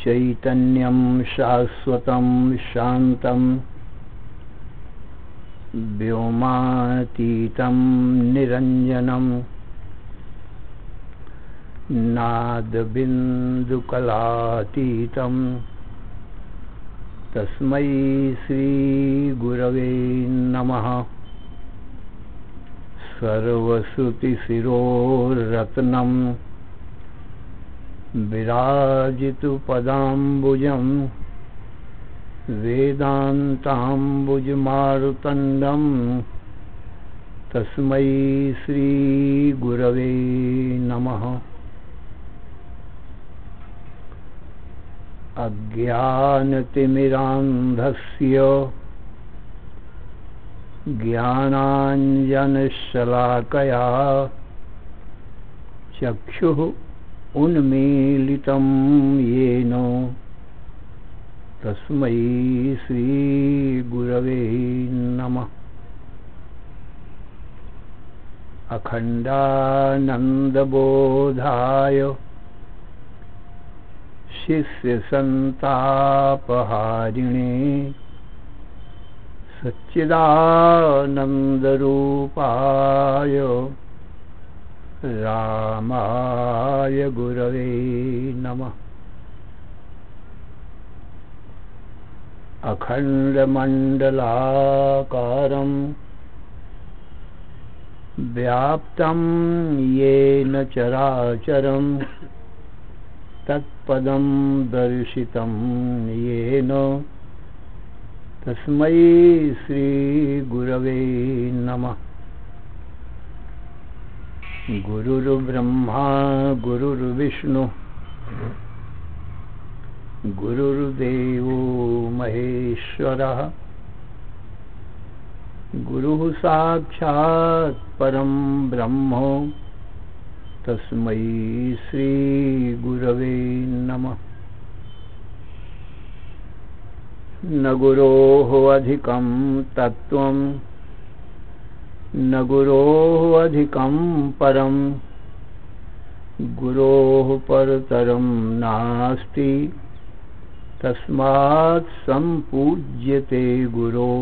चैतन्यं शाश्वतं शान्तं व्योमातीतं निरञ्जनं नादबिन्दुकलातीतं तस्मै श्रीगुरवे नमः। सर्वश्रुतिशिरोरत्नं विराजितु पदाम्बुजं वेदान्ताम्बुजमारुतण्डं तस्मै श्रीगुरवे नमः। अज्ञानतिमिरान्धस्य ज्ञानाञ्जनशलाकया चक्षुः उन्मीलितं येन तस्मै श्रीगुरवे नमः। अखण्डानन्दबोधाय शिष्यसन्तापहारिणे सच्चिदानन्दरूपाय रामाय गुरवे नमः। अखण्डमण्डलाकारं व्याप्तं येन चराचरं तत्पदं दर्शितं येन तस्मै श्रीगुरवे नमः। गुरुर्ब्रह्मा गुरुर्विष्णु गुरुर्देवो महेश्वरः गुरुः साक्षात् परं ब्रह्म तस्मै श्रीगुरवे नमः। न गुरोः अधिकं तत्त्वं न गुरोः अधिकं परं गुरोः परतरं नास्ति तस्मात् सम्पूज्यते गुरो।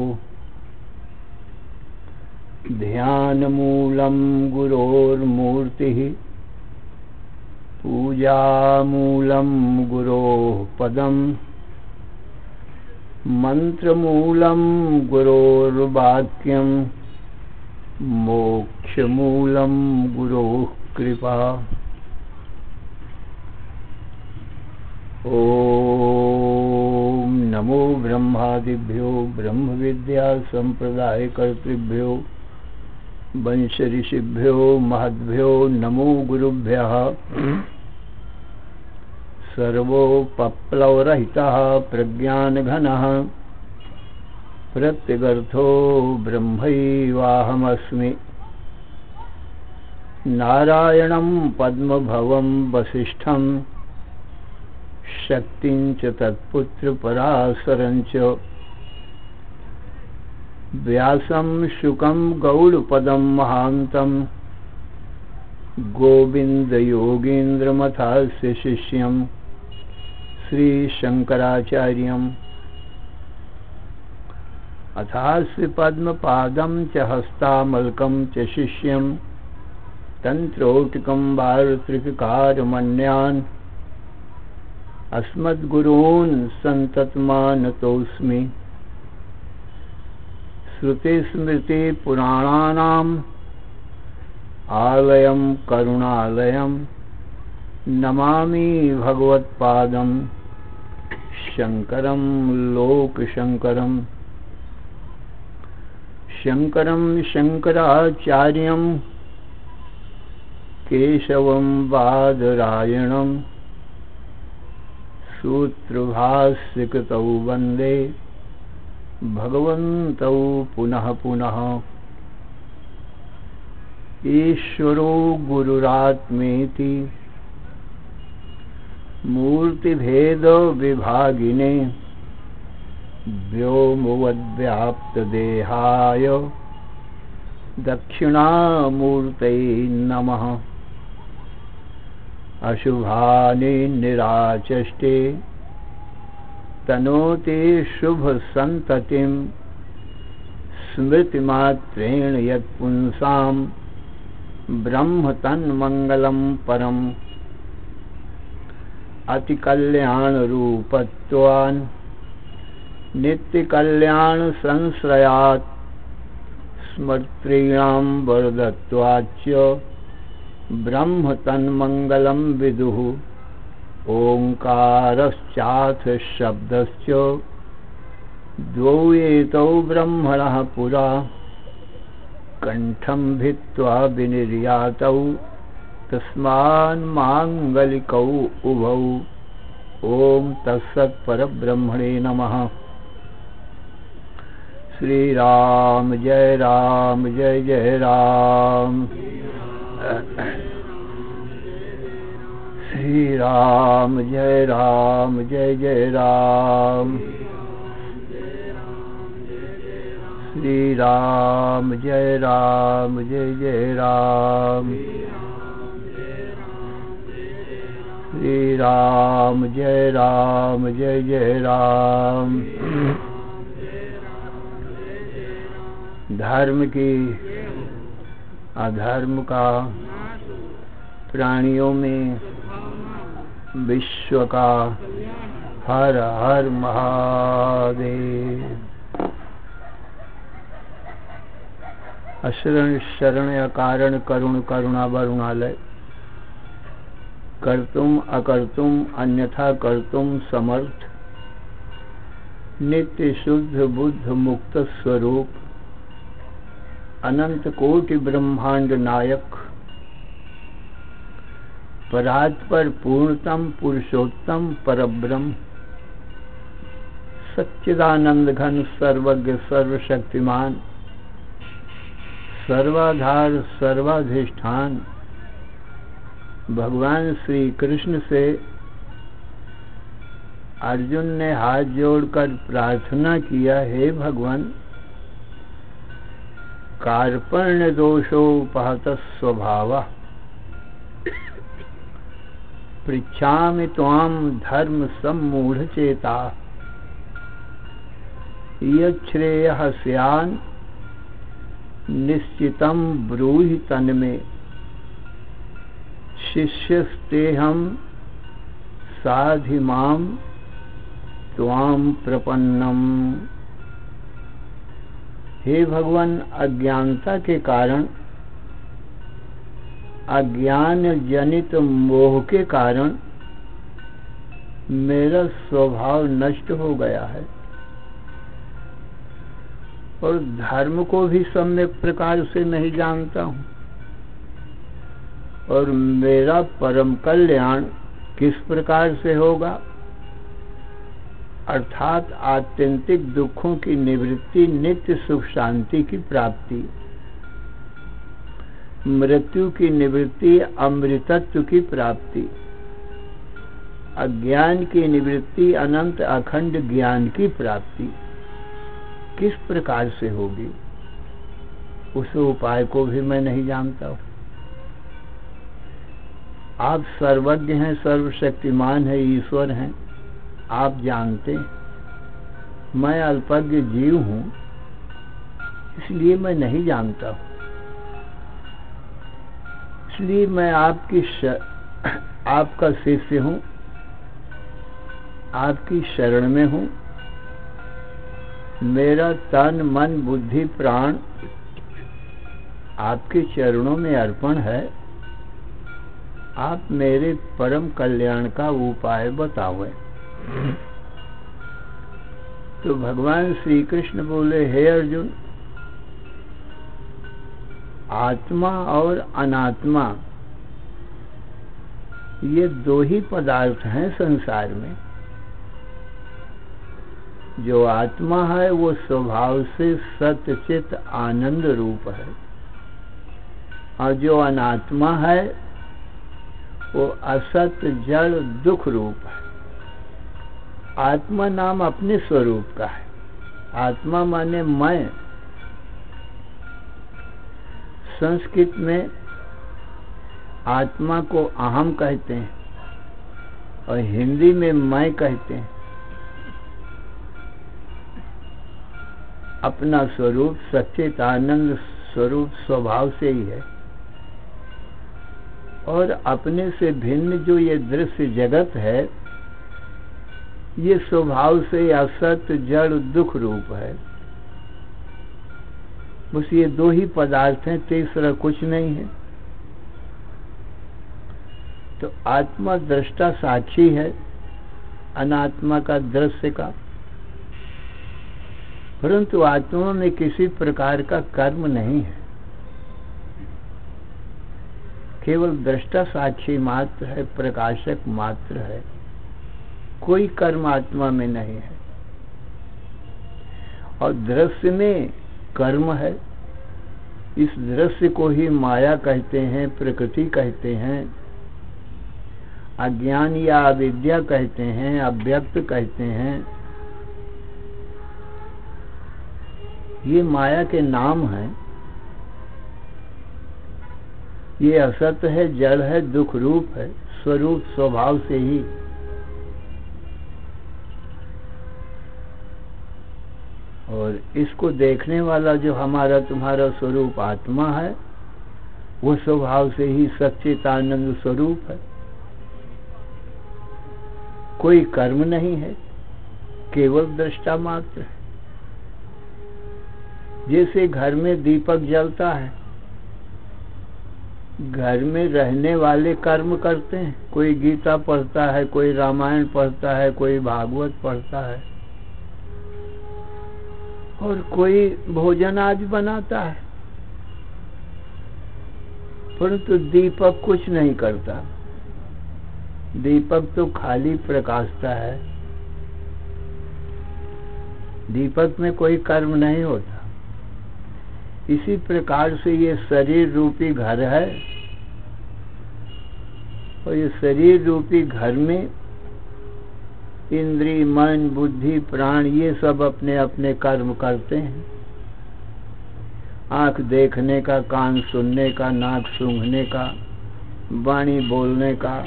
ध्यानमूलं गुरोर्मूर्तिः पूजामूलं गुरोः पदं मन्त्रमूलं गुरोर्वाक्यं मोक्षमूलं गुरोः कृपा। ओम नमो ब्रह्मादिभ्यो ब्रह्मविद्या संप्रदायकर्तृभ्यो वंश ऋषिभ्यो महद्भ्यो नमो गुरुभ्यः। सर्वोपप्लवरहितः प्रज्ञानघनः प्रत्यगर्थो ब्रह्मैवाहमस्मि। नारायणं पद्मभवं वसिष्ठं शक्तिं च तत्पुत्रपराशरं च व्यासं शुकं गौडपदं महान्तं गोविन्दयोगीन्द्रमथास्य शिष्यं श्रीशङ्कराचार्यम् अथास्य पद्मपादं च हस्तामलकं च शिष्यं तन्त्रोटकं वार्त्रिककारमन्यान् अस्मद्गुरून् सन्ततमानतोऽस्मि। श्रुतिस्मृतिपुराणानाम् आलयं करुणालयं नमामि भगवत्पादं शङ्करं लोकशङ्करम्। शङ्करं शङ्कराचार्यं केशवं बादरायणं सूत्रभाष्यकृतौ वन्दे भगवन्तौ पुनः पुनः। ईश्वरो गुरुरात्मेति मूर्तिभेदविभागिने व्योमवद्व्याप्तदेहाय दक्षिणामूर्तये नमः। अशुभानि निराचष्टे तनोति शुभसन्ततिं स्मृतिमात्रेण यत्पुंसां ब्रह्म तन्मङ्गलं परम्। अतिकल्याणरूपत्वान् नित्यकल्याणसंश्रयात् स्मर्तॄणां वरदत्वाच्च ब्रह्म तन्मङ्गलं विदुः। ओङ्कारश्चाथ शब्दश्च द्वौ एतौ ब्रह्मणः पुरा कण्ठं भित्त्वा विनिर्यातौ तस्मान्माङ्गलिकौ उभौ। ॐ तत्सत् परब्रह्मणे नमः। श्री राम जय जय राम। श्री राम जय जय राम। श्री राम जय जय राम। श्री राम जय जय राम। धर्म की अधर्म का प्राणियों में विश्व का हर हर महादेव। अशरण शरण अकारण करुण करुणा वरुणालय कर्तुम अकर्तुम अन्यथा कर्तुम समर्थ नित्य शुद्ध बुद्ध मुक्त स्वरूप अनंत कोटि ब्रह्मांड नायक परात्पर पूर्णतम पुरुषोत्तम परब्रह्म सच्चिदानंद घन सर्वज्ञ सर्वशक्तिमान सर्वाधार सर्वाधिष्ठान भगवान श्री कृष्ण से अर्जुन ने हाथ जोड़कर प्रार्थना किया, हे भगवान कार्पण्य दोषोपहत स्वभावः पृच्छामि त्वां धर्म सम्मूढ़चेता यच्छ्रेयः स्यान् निश्चितं ब्रूहि तन्मे शिष्यस्तेहं साधि मां त्वां प्रपन्नम्। हे भगवान अज्ञानता के कारण अज्ञान जनित मोह के कारण मेरा स्वभाव नष्ट हो गया है और धर्म को भी सम्यक प्रकार से नहीं जानता हूँ और मेरा परम कल्याण किस प्रकार से होगा अर्थात आत्यंतिक दुखों की निवृत्ति नित्य सुख शांति की प्राप्ति मृत्यु की निवृत्ति अमृतत्व की प्राप्ति अज्ञान की निवृत्ति अनंत अखंड ज्ञान की प्राप्ति किस प्रकार से होगी उस उपाय को भी मैं नहीं जानता हूँ। आप सर्वज्ञ हैं सर्वशक्तिमान हैं ईश्वर हैं आप जानते हैं मैं अल्पज्ञ जीव हूँ इसलिए मैं नहीं जानता हूँ इसलिए मैं आपका शिष्य हूँ आपकी शरण में हूँ। मेरा तन मन बुद्धि प्राण आपके चरणों में अर्पण है। आप मेरे परम कल्याण का उपाय बताओ। तो भगवान श्री कृष्ण बोले, हे अर्जुन, आत्मा और अनात्मा ये दो ही पदार्थ हैं संसार में। जो आत्मा है वो स्वभाव से सत्य चित आनंद रूप है, और जो अनात्मा है वो असत जड़ दुख रूप है। आत्मा नाम अपने स्वरूप का है। आत्मा माने मैं। संस्कृत में आत्मा को अहम कहते हैं और हिंदी में मैं कहते हैं। अपना स्वरूप सच्चित आनंद स्वरूप स्वभाव से ही है, और अपने से भिन्न जो ये दृश्य जगत है ये स्वभाव से असत जड़ दुख रूप है। बस ये दो ही पदार्थ हैं, तीसरा कुछ नहीं है। तो आत्मा दृष्टा साक्षी है अनात्मा का दृश्य का, परंतु आत्मा में किसी प्रकार का कर्म नहीं है। केवल दृष्टा साक्षी मात्र है, प्रकाशक मात्र है। कोई कर्म आत्मा में नहीं है। और दृश्य में कर्म है। इस दृश्य को ही माया कहते हैं, प्रकृति कहते हैं, अज्ञान या अविद्या कहते हैं, अव्यक्त कहते हैं। ये माया के नाम हैं। ये असत है, जड़ है, दुख रूप है, स्वरूप स्वभाव से ही। और इसको देखने वाला जो हमारा तुम्हारा स्वरूप आत्मा है वो स्वभाव से ही सच्चित आनंद स्वरूप है। कोई कर्म नहीं है, केवल दृष्टा मात्र है। जैसे घर में दीपक जलता है, घर में रहने वाले कर्म करते हैं। कोई गीता पढ़ता है, कोई रामायण पढ़ता है, कोई भागवत पढ़ता है, और कोई भोजन आज बनाता है। परंतु दीपक कुछ नहीं करता। दीपक तो खाली प्रकाशता है। दीपक में कोई कर्म नहीं होता। इसी प्रकार से ये शरीर रूपी घर है, और ये शरीर रूपी घर में इंद्रिय मन बुद्धि प्राण ये सब अपने अपने कर्म करते हैं। आंख देखने का, कान सुनने का, नाक सूंघने का, वाणी बोलने का,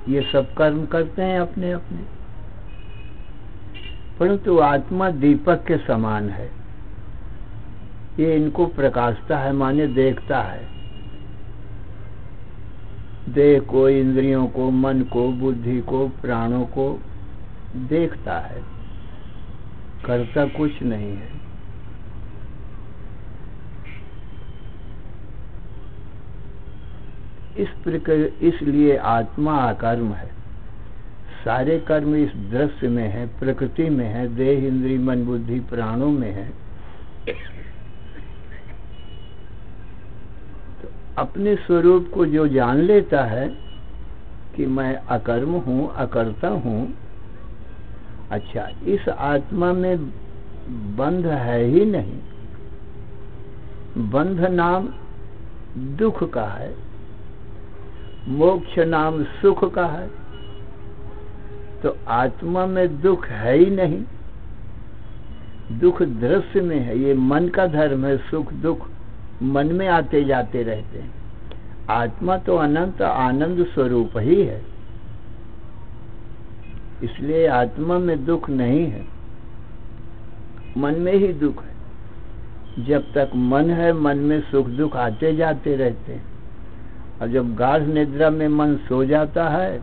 ये सब कर्म करते हैं अपने अपने। परंतु आत्मा दीपक के समान है। ये इनको प्रकाशता है, माने देखता है। देह को, इंद्रियों को, मन को, बुद्धि को, प्राणों को देखता है, करता कुछ नहीं है। इस प्रकार इसलिए आत्मा अकर्म है। सारे कर्म इस दृश्य में है, प्रकृति में है, देह इंद्रिय मन बुद्धि प्राणों में है। तो अपने स्वरूप को जो जान लेता है कि मैं अकर्म हूं, अकर्ता हूं, अच्छा, इस आत्मा में बंध है ही नहीं। बंध नाम दुख का है, मोक्ष नाम सुख का है। तो आत्मा में दुख है ही नहीं। दुख दृश्य में है, ये मन का धर्म है। सुख दुख मन में आते जाते रहते हैं। आत्मा तो अनंत आनंद स्वरूप ही है, इसलिए आत्मा में दुख नहीं है, मन में ही दुख है। जब तक मन है, मन में सुख दुख आते जाते रहते हैं, और जब गाढ़ निद्रा में मन सो जाता है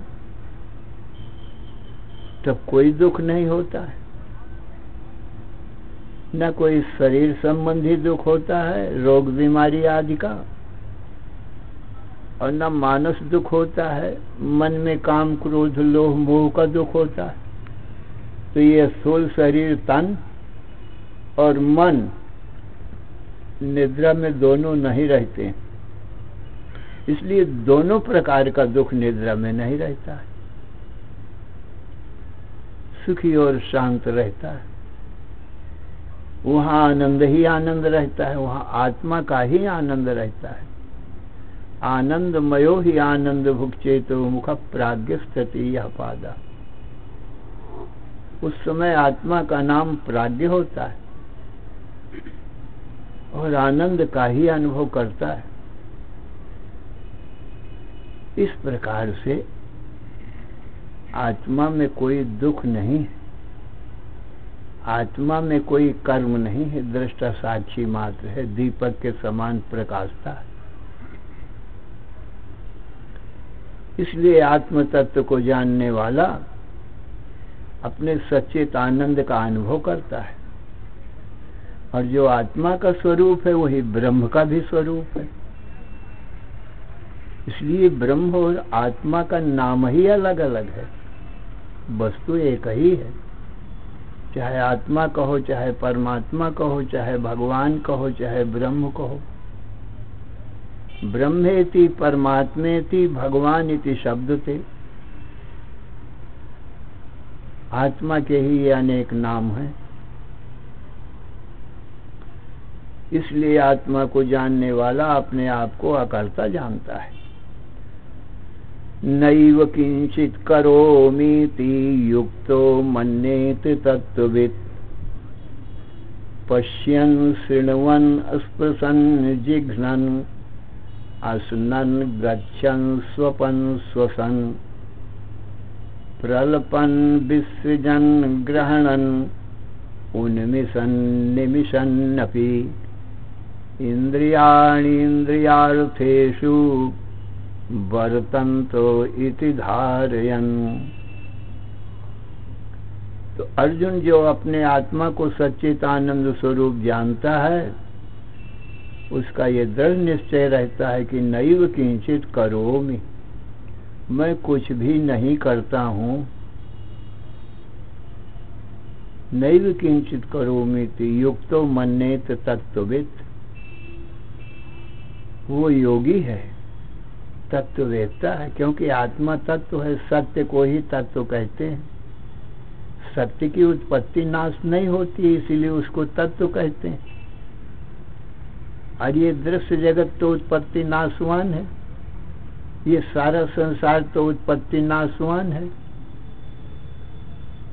तब कोई दुख नहीं होता है, न कोई शरीर संबंधी दुख होता है, रोग बीमारी आदि का, और न मानस दुख होता है, मन में काम क्रोध लोभ मोह का दुख होता है। तो ये स्थूल शरीर तन और मन निद्रा में दोनों नहीं रहते, इसलिए दोनों प्रकार का दुख निद्रा में नहीं रहता है, सुखी और शांत रहता है। वहां आनंद ही आनंद रहता है, वहां आत्मा का ही आनंद रहता है। आनंदमयो ही आनंद भुक्चेतो मुख प्राज्ञ स्थिति यह पादा। उस समय आत्मा का नाम प्राज्ञ होता है और आनंद का ही अनुभव करता है। इस प्रकार से आत्मा में कोई दुख नहीं है, आत्मा में कोई कर्म नहीं है, दृष्टा साक्षी मात्र है, दीपक के समान प्रकाशता है। इसलिए आत्म तत्व को जानने वाला अपने सच्चित आनंद का अनुभव करता है, और जो आत्मा का स्वरूप है वही ब्रह्म का भी स्वरूप है। इसलिए ब्रह्म और आत्मा का नाम ही अलग अलग है, वस्तु एक ही है। चाहे आत्मा कहो, चाहे परमात्मा कहो, चाहे भगवान कहो, चाहे ब्रह्म कहो। ब्रह्मेति परमात्मेति भगवान इति शब्द थे। आत्मा के ही ये अनेक नाम हैं। इसलिए आत्मा को जानने वाला अपने आप को अकर्ता जानता है। नैव किंचित करोमीति युक्तो मन्येत तत्त्ववित् पश्यन् शृण्वन् स्पृशन् जिघ्नन् असनन् गच्छन् स्वपन् स्वसन् प्रलपन् विसृजन् ग्रहणन् उन्मिषन् निमिषन्नपि इंद्रियाणि इंद्रियार्थेषु वर्तन्तो इति धारयन्। तो अर्जुन जो अपने आत्मा को सच्चित आनंद स्वरूप जानता है, उसका ये दृढ़ निश्चय रहता है कि नैव किंचित करोमि, मैं कुछ भी नहीं करता हूं। नैव किंचित करोमि युक्तो मन्येत तत्त्ववित्, वो योगी है, तत्ववेत्ता है, क्योंकि आत्मा तत्व है। सत्य को ही तत्व कहते हैं। सत्य की उत्पत्ति नाश नहीं होती, इसीलिए उसको तत्व कहते हैं। और ये दृश्य जगत तो उत्पत्ति नाशवान है, ये सारा संसार तो उत्पत्ति नाशवान है।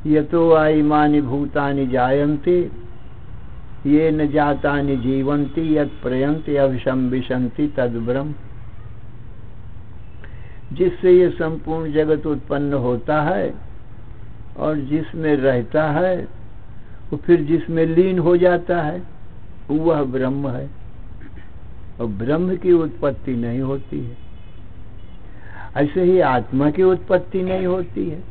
यतो आइमानि भूतानि जायन्ते ये न जातानि जीवन्ति यत् प्रयन्ति अभिशं विशन्ति तद् ब्रह्म। जिससे ये संपूर्ण जगत उत्पन्न होता है और जिसमें रहता है, वो फिर जिसमें लीन हो जाता है, वह ब्रह्म है। और ब्रह्म की उत्पत्ति नहीं होती है। ऐसे ही आत्मा की उत्पत्ति नहीं होती है।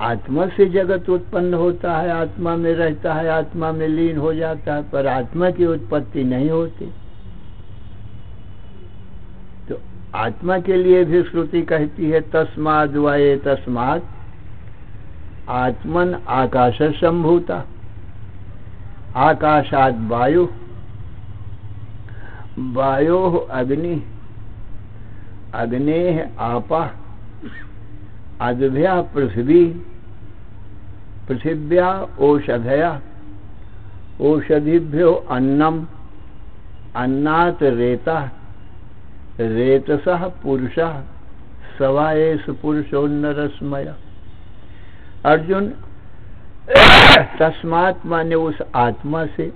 आत्मा से जगत उत्पन्न होता है, आत्मा में रहता है, आत्मा में लीन हो जाता है, पर आत्मा की उत्पत्ति नहीं होती। तो आत्मा के लिए भी श्रुति कहती है तस्माद् वये तस्मात् आत्मन आकाश संभूता आकाशात् वायु वायो अग्नि अग्नेः आपा अद्भ्या पृथ्वी पृथिव्या ओषधया ओषधिभ्यो अन्नम अन्नात् रेतः रेतसः पुरुषः सवाएष पुरुषोन्नरस्मय। अर्जुन तस्मात् माने उस आत्मा से,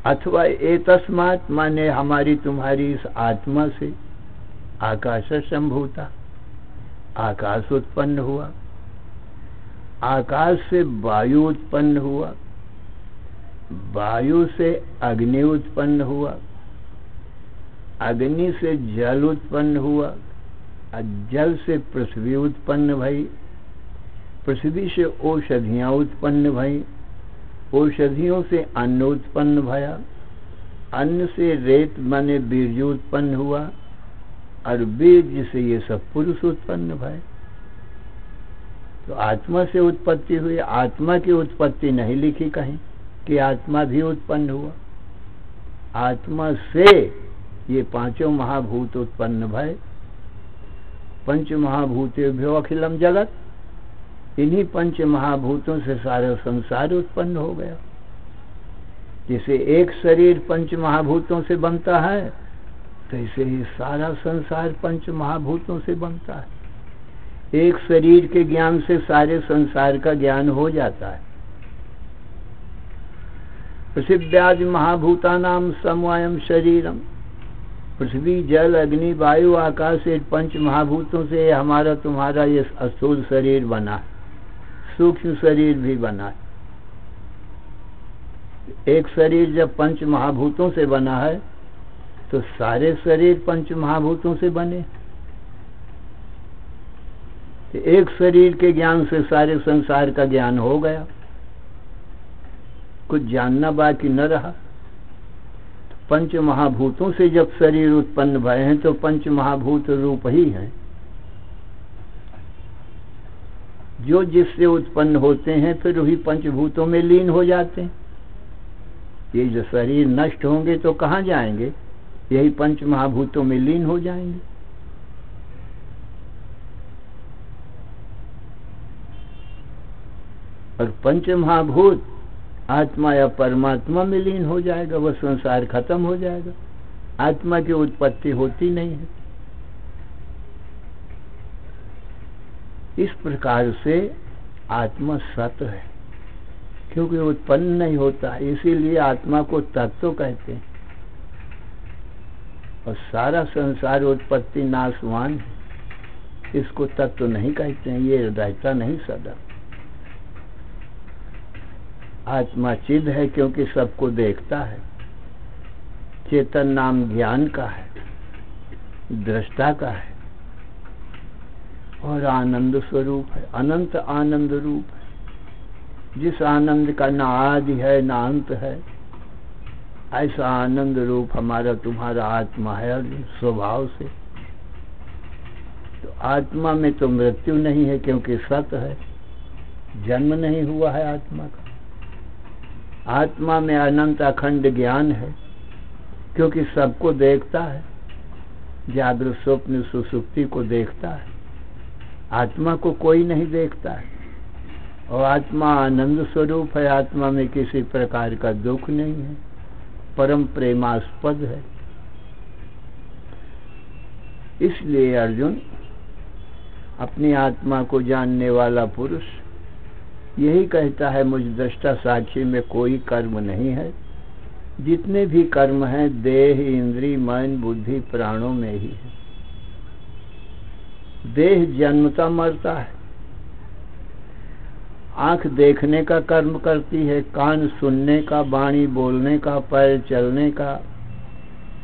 अथवा एतस्मात् माने हमारी तुम्हारी इस आत्मा से आकाश संभूता, आकाश उत्पन्न हुआ, आकाश से वायु उत्पन्न हुआ, वायु से अग्नि उत्पन्न हुआ, अग्नि से जल उत्पन्न हुआ, जल से पृथ्वी उत्पन्न भई, पृथ्वी से औषधियां उत्पन्न भई, औषधियों से अन्न उत्पन्न भया, अन्न से रेत माने बीज उत्पन्न हुआ, और बीज से ये सब पुरुष उत्पन्न भय। तो आत्मा से उत्पत्ति हुई। आत्मा की उत्पत्ति नहीं लिखी कहीं कि आत्मा भी उत्पन्न हुआ। आत्मा से ये पांचों महाभूत उत्पन्न भय। पंच महाभूतेभ्यो अखिलम जगत, इन्हीं पंच महाभूतों से सारा संसार उत्पन्न हो गया। जैसे एक शरीर पंच महाभूतों से बनता है, तो ऐसे ही सारा संसार पंच महाभूतों से बनता है। एक शरीर के ज्ञान से सारे संसार का ज्ञान हो जाता है। पृथिव्यादि महाभूतानाम समवायम शरीरम, पृथ्वी जल अग्नि वायु आकाश, ये पंच महाभूतों से हमारा तुम्हारा ये स्थूल शरीर बना है, सूक्ष्म शरीर भी बना है। एक शरीर जब पंच महाभूतों से बना है तो सारे शरीर पंच महाभूतों से बने। एक शरीर के ज्ञान से सारे संसार का ज्ञान हो गया, कुछ जानना बाकी न रहा। पंच महाभूतों से जब शरीर उत्पन्न भए हैं तो पंच महाभूत रूप ही हैं। जो जिससे उत्पन्न होते हैं फिर वही पंचभूतों में लीन हो जाते हैं। ये जो शरीर नष्ट होंगे तो कहाँ जाएंगे? यही पंच महाभूतों में लीन हो जाएंगे। और पंच महाभूत आत्मा या परमात्मा में लीन हो जाएगा, वह संसार खत्म हो जाएगा। आत्मा की उत्पत्ति होती नहीं है। इस प्रकार से आत्मा सत्य है, क्योंकि उत्पन्न नहीं होता, इसीलिए आत्मा को तत्व कहते हैं। और सारा संसार उत्पत्ति नाशवान है, इसको तत्व नहीं कहते हैं। ये रहता नहीं सदा। आत्मा चिद है क्योंकि सबको देखता है। चेतन नाम ज्ञान का है, दृष्टा का है, और आनंद स्वरूप है, अनंत आनंद रूप है। जिस आनंद का ना आदि है ना अंत है, ऐसा आनंद रूप हमारा तुम्हारा आत्मा है स्वभाव से। तो आत्मा में तो मृत्यु नहीं है क्योंकि सत है, जन्म नहीं हुआ है आत्मा का। आत्मा में अनंत अखंड ज्ञान है क्योंकि सबको देखता है, जागृत स्वप्न सुसुप्ति को देखता है। आत्मा को कोई नहीं देखता है। और आत्मा आनंद स्वरूप है, आत्मा में किसी प्रकार का दुख नहीं है, परम प्रेमास्पद है। इसलिए अर्जुन, अपनी आत्मा को जानने वाला पुरुष यही कहता है, मुझ दृष्टा साक्षी में कोई कर्म नहीं है। जितने भी कर्म हैं देह इंद्री मन बुद्धि प्राणों में ही है। देह जन्मता मरता है, आंख देखने का कर्म करती है, कान सुनने का, वाणी बोलने का, पैर चलने का,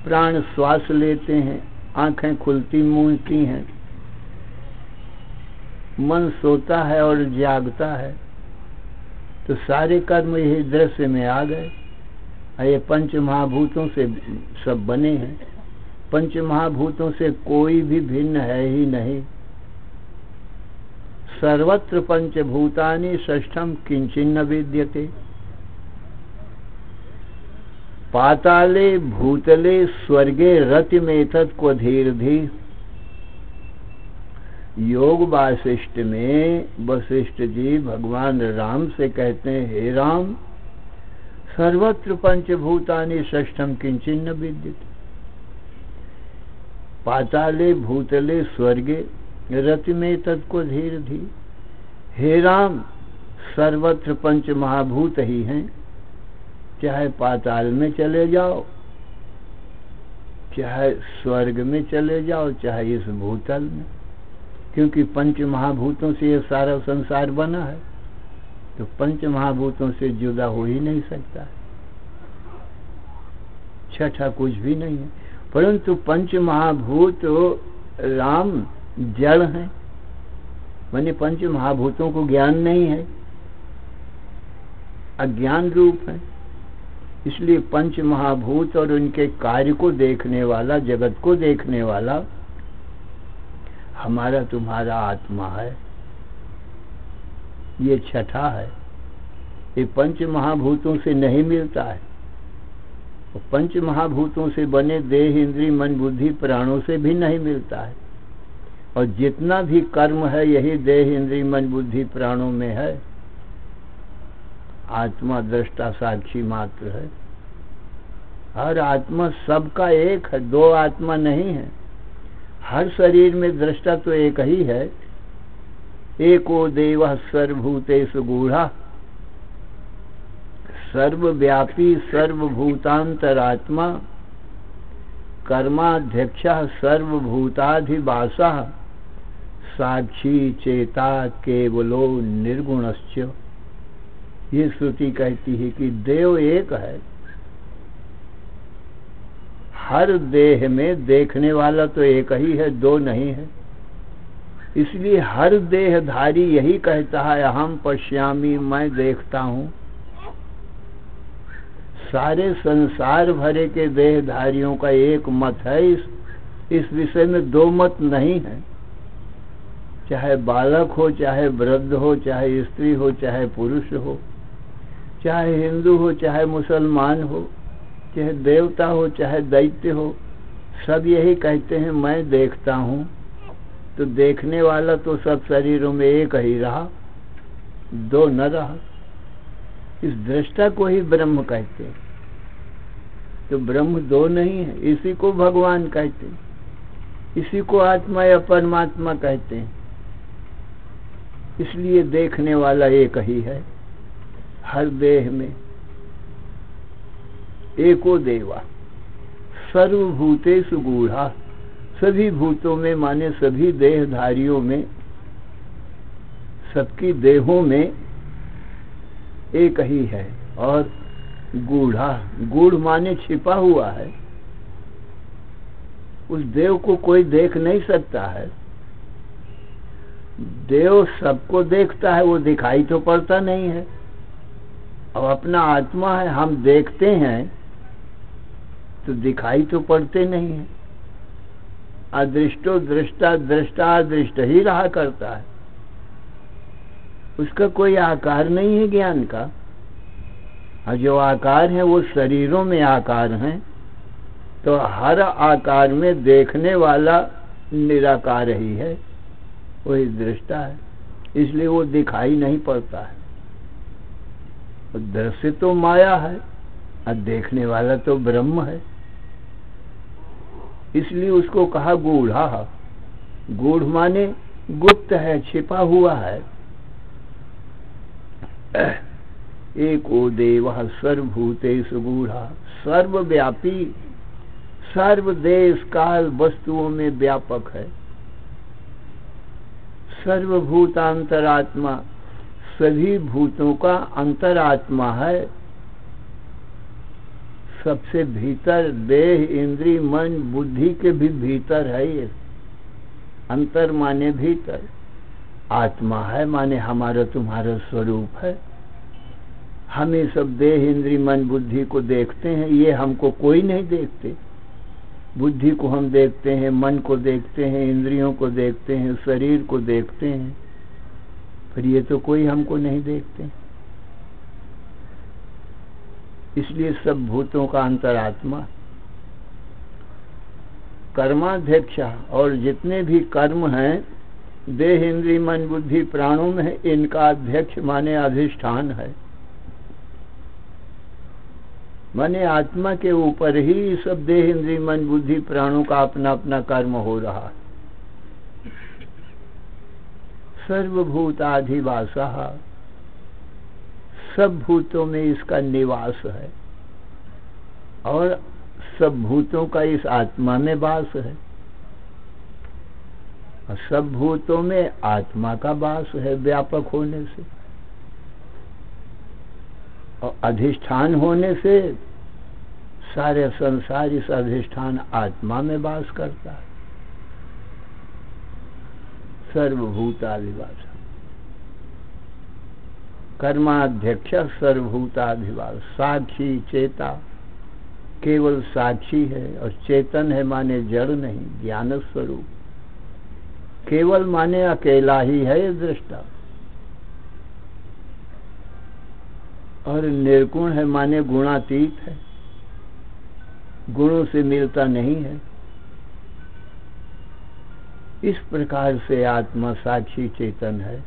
प्राण श्वास लेते हैं, आंखें खुलती मूंदती हैं, मन सोता है और जागता है। तो सारे कर्म यही दृश्य में आ गए। ये पंच महाभूतों से सब बने हैं। पंच महाभूतों से कोई भी भिन्न है ही नहीं। सर्वत्र पंचभूतानि षष्ठम किंचिन्न विद्यते। पाताले भूतले स्वर्गे रतिमेतत् क्वधीर्धि। योग वासिष्ठ में वशिष्ठ जी भगवान राम से कहते हैं, हे राम, सर्वत्र पंचभूतानि षष्ठम किंचिन्न विद्यते। पाताले भूतले स्वर्गे रतिमेतत् क्वधीर्धि। हे राम, सर्वत्र पंच महाभूत ही हैं, चाहे पाताल में चले जाओ, चाहे स्वर्ग में चले जाओ, चाहे इस भूतल में, क्योंकि पंच महाभूतों से ये सारा संसार बना है। तो पंच महाभूतों से जुदा हो ही नहीं सकता, छठा कुछ भी नहीं है। परंतु पंच महाभूत राम जड़ हैं, माने पंच महाभूतों को ज्ञान नहीं है, अज्ञान रूप है। इसलिए पंच महाभूत और उनके कार्य को देखने वाला, जगत को देखने वाला हमारा तुम्हारा आत्मा है। ये छठा है, ये पंच महाभूतों से नहीं मिलता है। और पंच महाभूतों से बने देह, इंद्रिय, मन, बुद्धि, प्राणों से भी नहीं मिलता है। और जितना भी कर्म है यही देह, इंद्रिय, मन, बुद्धि, प्राणों में है। आत्मा दृष्टा साक्षी मात्र है। हर आत्मा सबका एक है, दो आत्मा नहीं है। हर शरीर में दृष्टा तो एक ही है। एको देवः सर्वभूतेषु गूढ़ः, सर्वव्यापी सर्वभूतांतरात्मा, कर्माध्यक्षः सर्वभूताधिवासः, साक्षी चेता केवलो निर्गुणश्च। ये श्रुति कहती है कि देव एक है। हर देह में देखने वाला तो एक ही है, दो नहीं है। इसलिए हर देहधारी यही कहता है अहम पश्यामि, मैं देखता हूं। सारे संसार भरे के देहधारियों का एक मत है। इस विषय में दो मत नहीं है। चाहे बालक हो, चाहे वृद्ध हो, चाहे स्त्री हो, चाहे पुरुष हो, चाहे हिंदू हो, चाहे मुसलमान हो, चाहे देवता हो, चाहे दैत्य हो, सब यही कहते हैं मैं देखता हूं। तो देखने वाला तो सब शरीरों में एक ही रहा, दो न रहा। इस दृष्टा को ही ब्रह्म कहते हैं। तो ब्रह्म दो नहीं है, इसी को भगवान कहते हैं, इसी को आत्मा या परमात्मा कहते हैं। इसलिए देखने वाला एक ही है हर देह में। एको देवा सर्वभूतेषु गूढ़ा, सभी भूतों में माने सभी देहधारियों में, सबकी देहों में एक ही है। और गूढ़ा, गूढ़ माने छिपा हुआ है। उस देव को कोई देख नहीं सकता है। देव सबको देखता है, वो दिखाई तो पड़ता नहीं है। अब अपना आत्मा है, हम देखते हैं तो दिखाई तो पड़ते नहीं है। अदृष्टो दृष्टा, दृष्टा अदृष्ट ही रहा करता है। उसका कोई आकार नहीं है ज्ञान का। और जो आकार है वो शरीरों में आकार हैं। तो हर आकार में देखने वाला निराकार ही है, वही दृष्टा है। इसलिए वो दिखाई नहीं पड़ता है। दृश्य तो माया है और देखने वाला तो ब्रह्म है। इसलिए उसको कहा गूढ़ा। गूढ़ माने गुप्त है, छिपा हुआ है। एको देवः सर्वभूतेषु गूढ़ा, सर्वव्यापी, सर्व देश काल वस्तुओं में व्यापक है। सर्वभूतांतरात्मा, सभी भूतों का अंतरात्मा है। सबसे भीतर देह, इंद्रिय, मन, बुद्धि के भी भीतर है ये। अंतर माने भीतर, आत्मा है माने हमारा तुम्हारा स्वरूप है। हमें सब देह, इंद्रिय, मन, बुद्धि को देखते हैं। ये हमको कोई नहीं देखते। बुद्धि को हम देखते हैं, मन को देखते हैं, इंद्रियों को देखते हैं, शरीर को देखते हैं, पर ये तो कोई हमको नहीं देखते। इसलिए सब भूतों का अंतरात्मा, कर्माध्यक्ष, और जितने भी कर्म हैं देह, इंद्रिय, मन, बुद्धि, प्राणों में, इनका अध्यक्ष माने अधिष्ठान है। माने आत्मा के ऊपर ही सब देह, इंद्रिय, मन, बुद्धि, प्राणों का अपना अपना कर्म हो रहा है। सर्वभूताधिवासः, सब भूतों में इसका निवास है। और सब भूतों का इस आत्मा में वास है। और सब भूतों में आत्मा का वास है व्यापक होने से। और अधिष्ठान होने से सारे संसार इस अधिष्ठान आत्मा में वास करता है। सर्वभूताधिवास, कर्माध्यक्ष सर्वभूताधिवास। साक्षी चेता, केवल साक्षी है, और चेतन है माने जड़ नहीं, ज्ञान स्वरूप। केवल माने अकेला ही है ये दृष्टा, और निर्गुण है माने गुणातीत है, गुणों से मिलता नहीं है। इस प्रकार से आत्मा साक्षी चेतन है।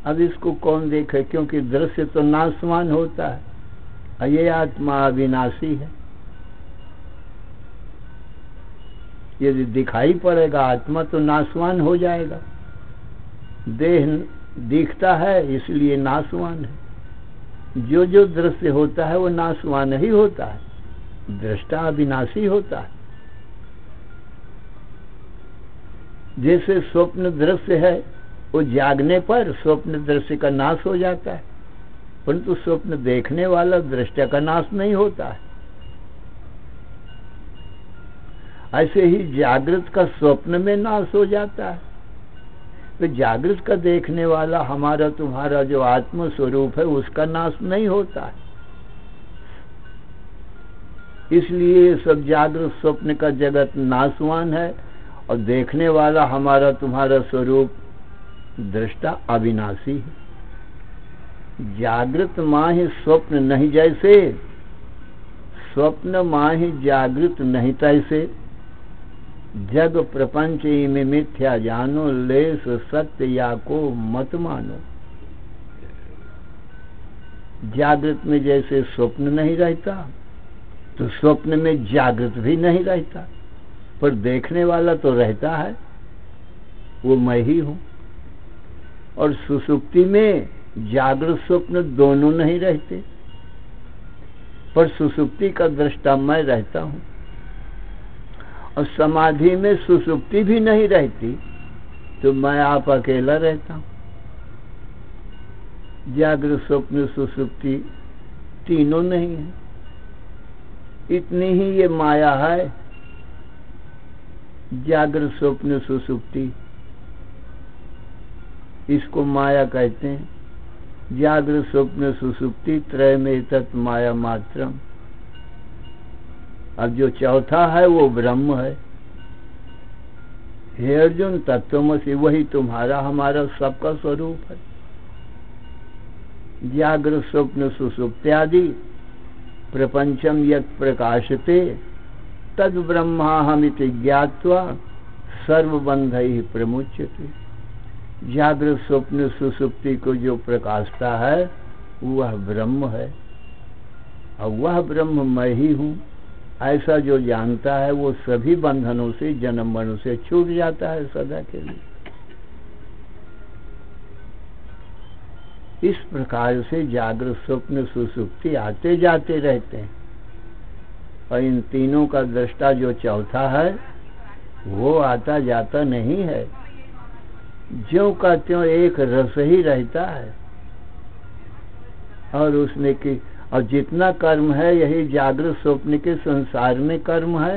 अब इसको कौन देखे, क्योंकि दृश्य तो नाशवान होता है, और ये आत्मा अविनाशी है। यदि दिखाई पड़ेगा आत्मा तो नाशवान हो जाएगा। देह दिखता है इसलिए नाशवान है। जो जो दृश्य होता है वो नाशवान ही होता है, दृष्टा अविनाशी होता है। जैसे स्वप्न दृश्य है, वो जागने पर स्वप्न दृश्य का नाश हो जाता है, परंतु स्वप्न देखने वाला दृष्टा का नाश नहीं होता है। ऐसे ही जागृत का स्वप्न में नाश हो जाता है। तो जागृत का देखने वाला हमारा तुम्हारा जो आत्म स्वरूप है उसका नाश नहीं होता है। इसलिए सब जागृत स्वप्न का जगत नाशवान है, और देखने वाला हमारा तुम्हारा स्वरूप दृष्टा अविनाशी है। जागृत माहि स्वप्न नहीं जैसे, स्वप्न माहि जागृत नहीं तैसे। जग प्रपंच में मिथ्या जानो, लेस सत्य या को मत मानो। जागृत में जैसे स्वप्न नहीं रहता, तो स्वप्न में जागृत भी नहीं रहता, पर देखने वाला तो रहता है, वो मैं ही हूं। और सुसुप्ति में जागृत स्वप्न दोनों नहीं रहते, पर सुसुप्ति का दृष्टा मैं रहता हूं। और समाधि में सुसुप्ति भी नहीं रहती, तो मैं आप अकेला रहता हूं। जागृत स्वप्न सुसुप्ति तीनों नहीं है। इतनी ही ये माया है, जागृत स्वप्न सुसुप्ति, इसको माया कहते हैं। जागृत स्वप्न सुसुप्ति त्रय में तत् माया मात्रम। अब जो चौथा है वो ब्रह्म है। हे अर्जुन, तत्वमसि वही तुम्हारा हमारा सबका स्वरूप है। जागृत स्वप्न सुसुप्त्यादि प्रपंचम यत् प्रकाशते तद ब्रह्माहमिति ज्ञात्वा सर्वबंधैः प्रमुच्यते। जागृत स्वप्न सुसुप्ति को जो प्रकाशता है वह ब्रह्म है, और वह ब्रह्म मैं ही हूं। ऐसा जो जानता है वो सभी बंधनों से, जन्म मरण से छूट जाता है सदा के लिए। इस प्रकार से जागृत स्वप्न सुसुप्ति आते जाते रहते हैं, और इन तीनों का दृष्टा जो चौथा है वो आता जाता नहीं है। ज्यों का त्यों एक रस ही रहता है, और उसमें की और जितना कर्म है यही जागृत स्वप्न के संसार में कर्म है।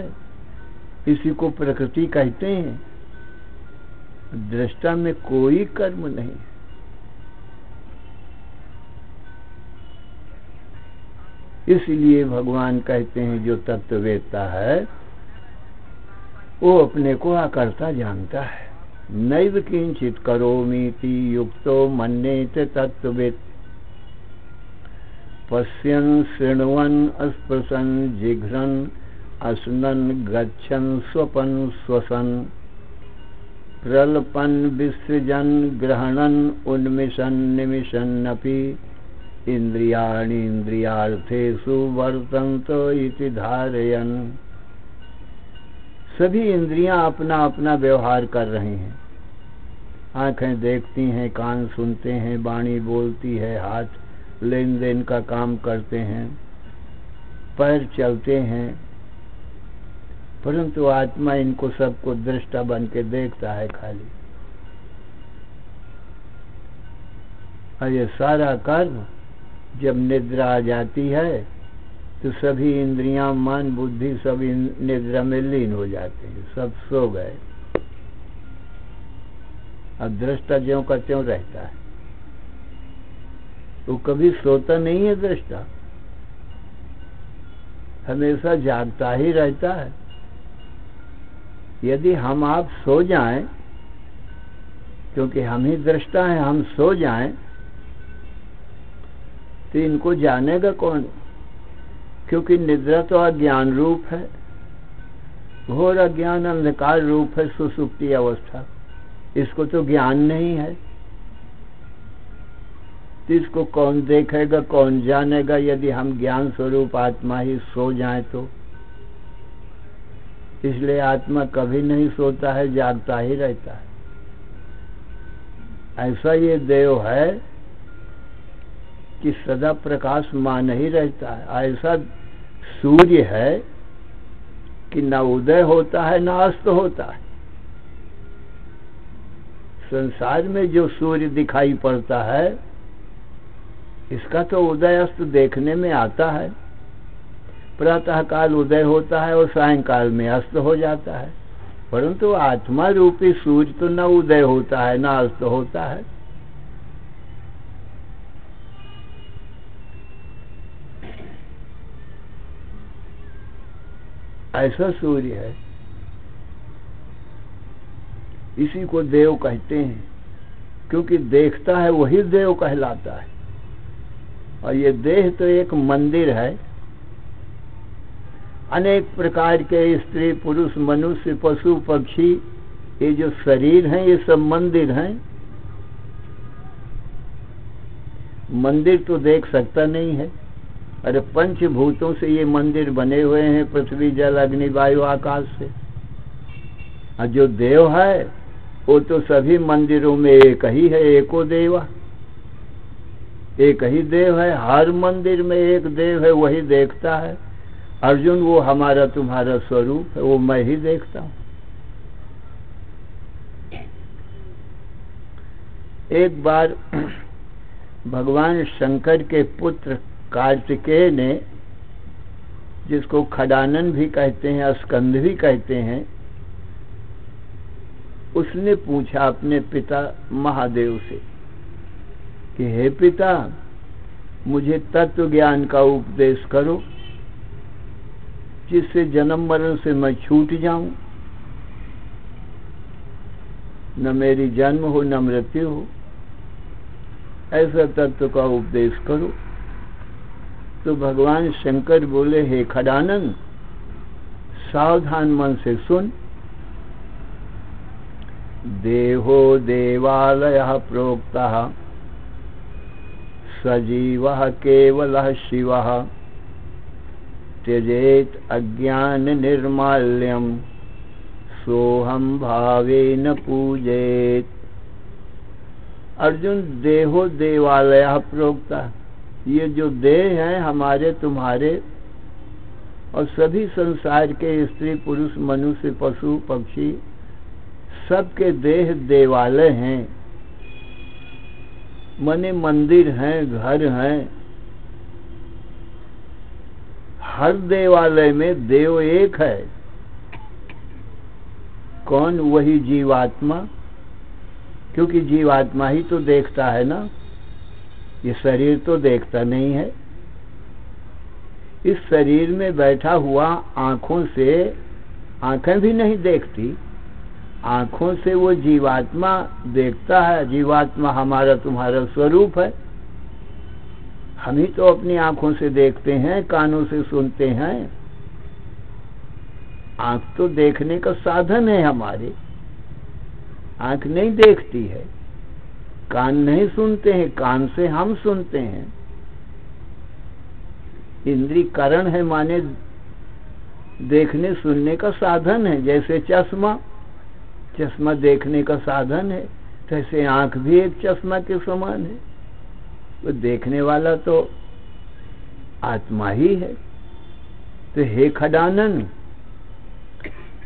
इसी को प्रकृति कहते हैं। दृष्टा में कोई कर्म नहीं। इसलिए भगवान कहते हैं जो तत्ववेत्ता है वो अपने को अकर्ता जानता है। नैव किंचित करोमीति युक्तो मन्येते तत्ववेत्। पश्यन् शृण्वन् स्पृशन् जिघ्रन् अश्नन् गच्छन् स्वपन् श्वसन् प्रलपन् विसृजन् ग्रहणन् उन्मिषन् निमिषन्नपि इंद्रियाणि इंद्रियार्थेषु वर्तन्त इति धारयन्। सभी इंद्रियां अपना अपना व्यवहार कर रही हैं। आंखें देखती हैं, कान सुनते हैं, वाणी बोलती है, हाथ लेन देन का काम करते हैं, पैर चलते हैं, परंतु आत्मा इनको सबको दृष्टा बन के देखता है खाली। और ये सारा कर्म जब निद्रा आ जाती है तो सभी इंद्रियां, मन, बुद्धि सब निद्रा में लीन हो जाते हैं, सब सो गए। अब दृष्टा ज्यों का त्यों रहता है, वो कभी सोता नहीं है। दृष्टा हमेशा जागता ही रहता है। यदि हम आप सो जाएं, क्योंकि हम ही दृष्टा हैं, हम सो जाएं तो इनको जानेगा कौन? क्योंकि निद्रा तो अज्ञान रूप है, घोर अज्ञान अंधकार रूप है सुसुप्ति अवस्था। इसको तो ज्ञान नहीं है, तो इसको कौन देखेगा, कौन जानेगा? यदि हम ज्ञान स्वरूप आत्मा ही सो जाए तो। इसलिए आत्मा कभी नहीं सोता है, जागता ही रहता है। ऐसा ये देव है कि सदा प्रकाशमान ही रहता है। ऐसा सूर्य है कि न उदय होता है न अस्त होता है। संसार में जो सूर्य दिखाई पड़ता है, इसका तो उदय अस्त देखने में आता है। प्रातः काल उदय होता है और सायंकाल में अस्त हो जाता है, परंतु आत्मा रूपी सूर्य तो न उदय होता है न अस्त होता है। ऐसा सूर्य है, इसी को देव कहते हैं, क्योंकि देखता है वही देव कहलाता है। और ये देह तो एक मंदिर है। अनेक प्रकार के स्त्री पुरुष मनुष्य पशु पक्षी, ये जो शरीर हैं ये सब मंदिर हैं। मंदिर तो देख सकता नहीं है, अरे पंचभूतों से ये मंदिर बने हुए हैं, पृथ्वी जल अग्नि वायु आकाश से। और जो देव है वो तो सभी मंदिरों में एक ही है, एको देवा, एक ही देव है। हर मंदिर में एक देव है, वही देखता है। अर्जुन, वो हमारा तुम्हारा स्वरूप है, वो मैं ही देखता हूं। एक बार भगवान शंकर के पुत्र कार्तिकेय ने, जिसको खडानन भी कहते हैं, स्कंद भी कहते हैं, उसने पूछा अपने पिता महादेव से कि हे पिता, मुझे तत्व ज्ञान का उपदेश करो, जिससे जन्म मरण से मैं छूट जाऊं, न मेरी जन्म हो न मृत्यु हो, ऐसा तत्व का उपदेश करो। तो भगवान शंकर बोले, हे खडानन, सावधान मन से सुन। देहो देवालयः प्रोक्तः सजीवः केवलः शिवः त्यजेत अज्ञान निर्माल्यम सोहम भावेन पूजेत। अर्जुन, देहो देवालयः प्रोक्तः, ये जो देह हैं हमारे तुम्हारे और सभी संसार के स्त्री पुरुष मनुष्य पशु पक्षी सबके देह देवालय हैं, मने मंदिर हैं, घर हैं। हर देवालय में देव एक है। कौन? वही जीवात्मा, क्योंकि जीवात्मा ही तो देखता है ना, ये शरीर तो देखता नहीं है। इस शरीर में बैठा हुआ आंखों से, आंखें भी नहीं देखती, आंखों से वो जीवात्मा देखता है। जीवात्मा हमारा तुम्हारा स्वरूप है। हम ही तो अपनी आंखों से देखते हैं, कानों से सुनते हैं। आंख तो देखने का साधन है हमारे, आंख नहीं देखती है। कान नहीं सुनते हैं, कान से हम सुनते हैं। इंद्रीकरण है, माने देखने सुनने का साधन है। जैसे चश्मा, चश्मा देखने का साधन है, तैसे आंख भी एक चश्मा के समान है। वो देखने वाला तो आत्मा ही है। तो हे खडानन,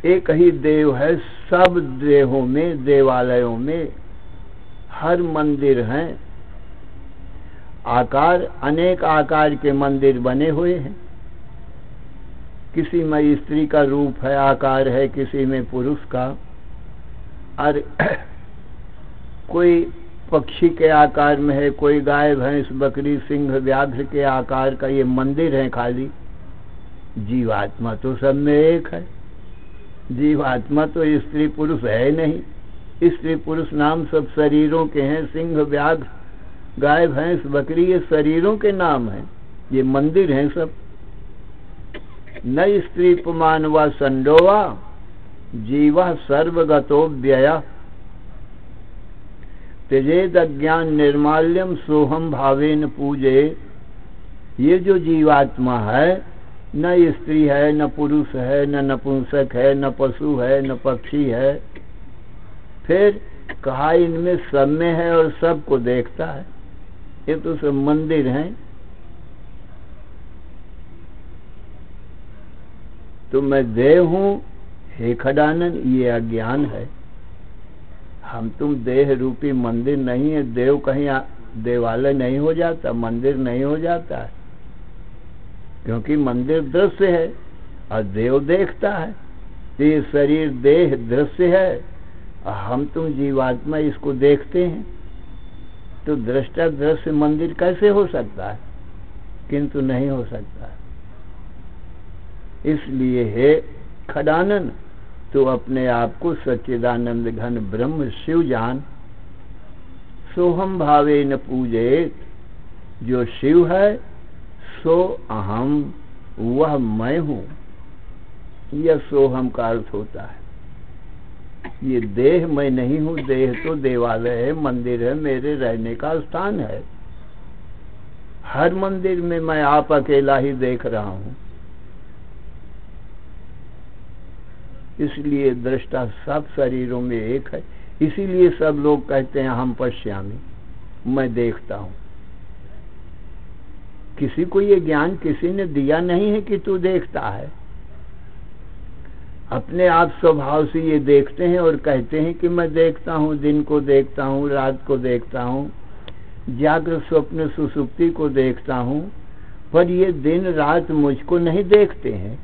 एक ही देव है, सब देहों में, देवालयों में, हर मंदिर हैं। आकार, अनेक आकार के मंदिर बने हुए हैं। किसी में स्त्री का रूप है, आकार है, किसी में पुरुष का, और कोई पक्षी के आकार में है, कोई गाय भैंस बकरी सिंह व्याघ्र के आकार का। ये मंदिर है खाली। जीवात्मा तो सब में एक है। जीवात्मा तो स्त्री पुरुष है नहीं। स्त्री पुरुष नाम सब शरीरों के हैं। सिंह व्याघ्र गाय भैंस बकरी ये शरीरों के नाम हैं। ये मंदिर हैं सब। न स्त्री पुमान व संडोवा जीवा सर्वगतो व्यया त्यजेद अज्ञान निर्माल्यम सोहम भावेन पूजे। ये जो जीवात्मा है, न स्त्री है, न पुरुष है, न नपुंसक है, न पशु है, न पक्षी है। फिर कहा इनमें सब में है और सबको देखता है। ये तो सब मंदिर हैं। तो मैं देह हूं, हे खडानन, ये अज्ञान है। हम तुम देह रूपी मंदिर नहीं है। देव कहीं देवालय नहीं हो जाता, मंदिर नहीं हो जाता है, क्योंकि मंदिर दृश्य है और देव देखता है। तो ये शरीर देह दृश्य है और हम तुम जीवात्मा इसको देखते हैं। तो दृष्टा दृश्य मंदिर कैसे हो सकता है? किंतु नहीं हो सकता है। इसलिए हे खडानन, तो अपने आप को सच्चिदानंद घन ब्रह्म शिव जान। सोहम भावे न पूजेत, जो शिव है सो अहम, वह मैं हूं। यह सोहम का अर्थ होता है। ये देह मैं नहीं हूं। देह तो देवालय है, मंदिर है, मेरे रहने का स्थान है। हर मंदिर में मैं आप अकेला ही देख रहा हूं। इसलिए दृष्टा सब शरीरों में एक है। इसीलिए सब लोग कहते हैं हम पश्यामी, मैं देखता हूं। किसी को ये ज्ञान किसी ने दिया नहीं है कि तू देखता है। अपने आप स्वभाव से ये देखते हैं और कहते हैं कि मैं देखता हूं। दिन को देखता हूं, रात को देखता हूं, जागृत स्वप्न सुसुप्ति को देखता हूं, पर ये दिन रात मुझको नहीं देखते हैं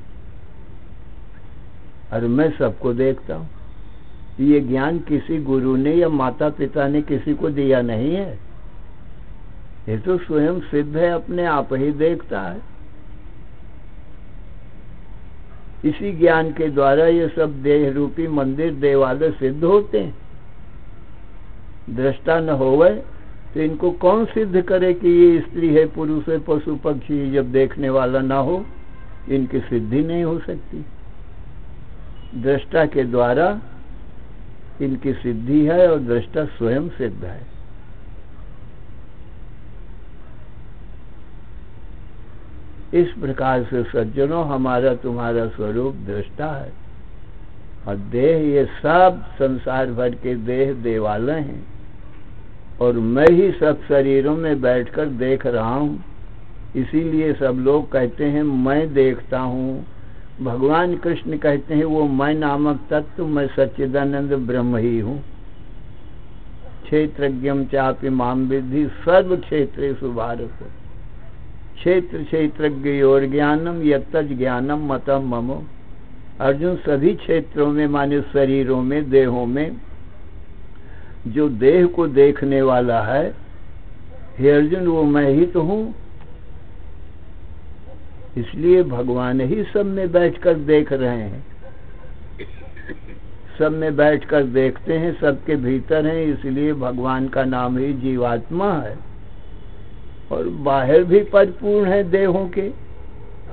और मैं सबको देखता हूं। ये ज्ञान किसी गुरु ने या माता पिता ने किसी को दिया नहीं है। ये तो स्वयं सिद्ध है, अपने आप ही देखता है। इसी ज्ञान के द्वारा ये सब देह रूपी मंदिर देवालय सिद्ध होते हैं। दृष्टा न होवे तो इनको कौन सिद्ध करे कि ये स्त्री है, पुरुष है, पशु पक्षी? जब देखने वाला ना हो, इनकी सिद्धि नहीं हो सकती। दृष्टा के द्वारा इनकी सिद्धि है और दृष्टा स्वयं सिद्ध है। इस प्रकार से सज्जनों, हमारा तुम्हारा स्वरूप दृष्टा है और देह ये सब संसार भर के देह देवालय हैं और मैं ही सब शरीरों में बैठकर देख रहा हूं। इसीलिए सब लोग कहते हैं मैं देखता हूं। भगवान कृष्ण कहते हैं वो मैं नामक तत्व मैं सच्चिदानंद ब्रह्म ही हूं। क्षेत्रज्ञम चापि माम विद्धि सर्व क्षेत्रेषु भारत। क्षेत्र क्षेत्रज्ञ और ज्ञानम यत्तज ज्ञानम मतम ममो। अर्जुन, सभी क्षेत्रों में माने शरीरों में, देहों में जो देह को देखने वाला है, हे अर्जुन, वो मैं ही तो हूं। इसलिए भगवान ही सब में बैठकर देख रहे हैं। सब में बैठकर देखते हैं, सबके भीतर हैं। इसलिए भगवान का नाम ही जीवात्मा है और बाहर भी परिपूर्ण है देहों के,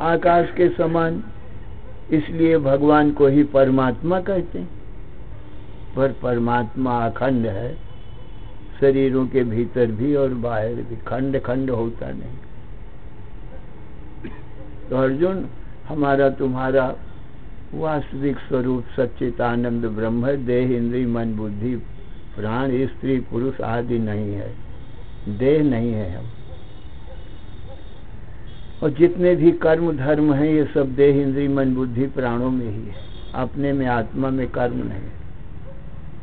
आकाश के समान। इसलिए भगवान को ही परमात्मा कहते हैं। पर परमात्मा अखंड है, शरीरों के भीतर भी और बाहर भी। खंड खंड होता नहीं। तो अर्जुन, हमारा तुम्हारा वास्तविक स्वरूप सच्चिदानंद ब्रह्म है। देह इंद्रिय मन बुद्धि प्राण स्त्री पुरुष आदि नहीं है, देह नहीं है हम। और जितने भी कर्म धर्म हैं ये सब देह इंद्रिय मन बुद्धि प्राणों में ही है। अपने में आत्मा में कर्म नहीं है।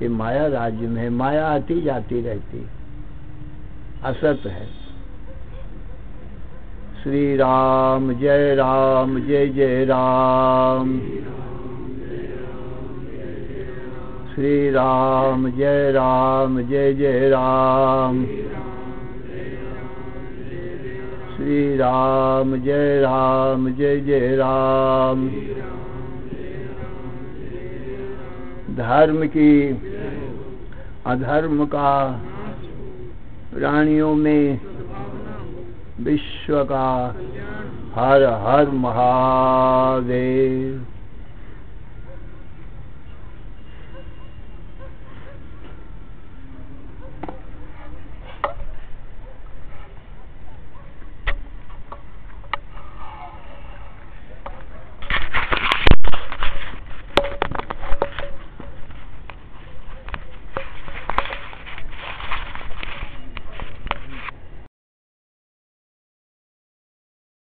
ये माया राज्य में है। माया आती जाती रहती, असत है। श्री राम जय जय राम। श्री राम जय जय राम। श्री राम जय जय राम। धर्म की अधर्म का, प्राणियों में विश्व का, हर हर महादेव।